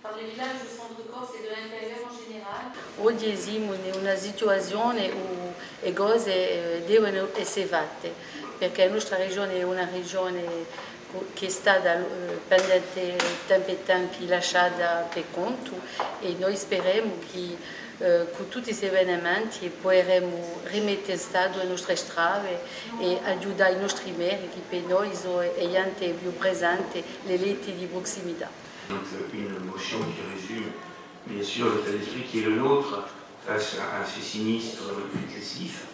Parli il villaggio centro Corse e dell'interior in generale. Oggi siamo in una situazione in cui le cose devono essere fatte, perché la nostra regione è una regione che è stata pendente tempo e tempo lasciata per conto e noi speriamo che con tutti questi avvenimenti potremo rimettere in stato le nostre strade e aiutare i nostri maires che per noi sono più presenti le leggi di prossimità. Donc une motion qui résume bien sûr l'état d'esprit qui est le nôtre face à ces sinistres successifs.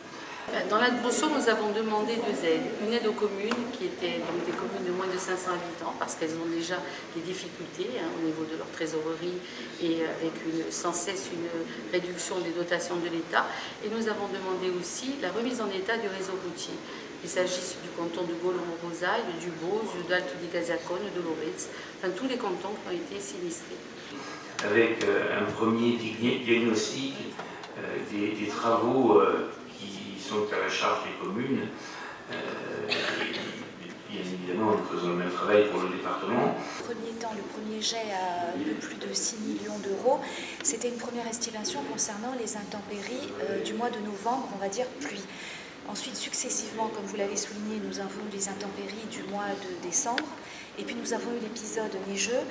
Dans la motion, nous avons demandé deux aides. Une aide aux communes, qui étaient donc des communes de moins de 500 habitants, parce qu'elles ont déjà des difficultés au niveau de leur trésorerie et avec sans cesse une réduction des dotations de l'État. Et nous avons demandé aussi la remise en état du réseau routier, qu'il s'agisse du canton de Gaulle-Rosaille, du Beauce, d'Alto di Casacone, de Loretz, enfin tous les cantons qui ont été sinistrés. Avec un premier diagnostic des travaux qui sont à la charge des communes. Bien évidemment, nous faisons le même travail pour le département. Premier temps, le premier jet à un peu plus de 6 millions d'euros, c'était une première estimation concernant les intempéries du mois de novembre, on va dire pluie. Ensuite, successivement, comme vous l'avez souligné, nous avons eu les intempéries du mois de décembre et puis nous avons eu l'épisode neigeux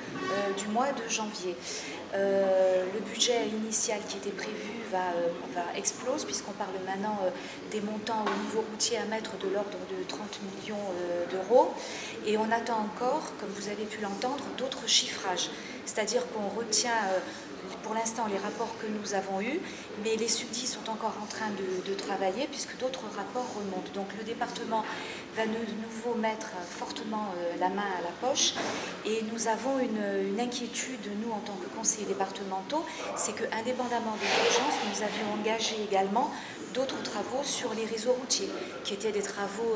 du mois de janvier. Le budget initial qui était prévu va explose puisqu'on parle maintenant des montants au niveau routier à mettre de l'ordre de 30 millions d'euros et on attend encore, comme vous avez pu l'entendre, d'autres chiffrages. C'est-à-dire qu'on retient pour l'instant les rapports que nous avons eus, mais les SUDI sont encore en train de travailler puisque d'autres rapports remontent. Donc le département va de nouveau mettre fortement la main à la poche et nous avons une inquiétude, nous en tant que conseillers départementaux, c'est que indépendamment des urgences, nous avions engagé également d'autres travaux sur les réseaux routiers, qui étaient des travaux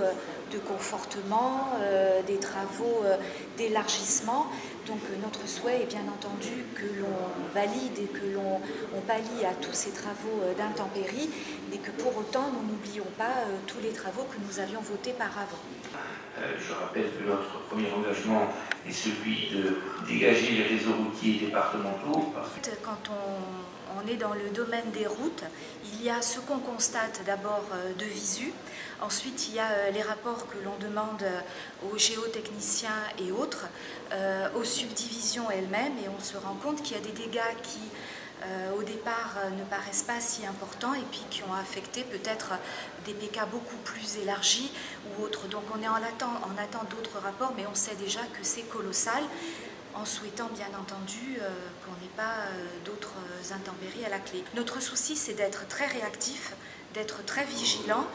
de confortement, des travaux d'élargissement. Donc notre souhait est bien entendu que l'on valide et que l'on pallie à tous ces travaux d'intempéries, mais que pour autant nous n'oublions pas tous les travaux que nous avions votés par avant. Je rappelle que notre premier engagement est celui de dégager les réseaux routiers départementaux. Quand on est dans le domaine des routes, il y a ce qu'on constate d'abord de visu, ensuite il y a les rapports que l'on demande aux géotechniciens et autres, aux subdivisions elles-mêmes, et on se rend compte qu'il y a des dégâts qui au départ ne paraissent pas si importants et puis qui ont affecté peut-être des PK beaucoup plus élargis ou autres. Donc on est en attente d'autres rapports, mais on sait déjà que c'est colossal, en souhaitant bien entendu qu'on n'ait pas d'autres intempéries à la clé. Notre souci, c'est d'être très réactif, d'être très vigilant,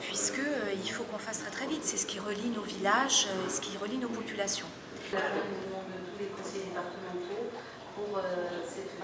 puisqu'il faut qu'on fasse très très vite. C'est ce qui relie nos villages, ce qui relie nos populations. La demande de tous les conseillers départementaux pour cette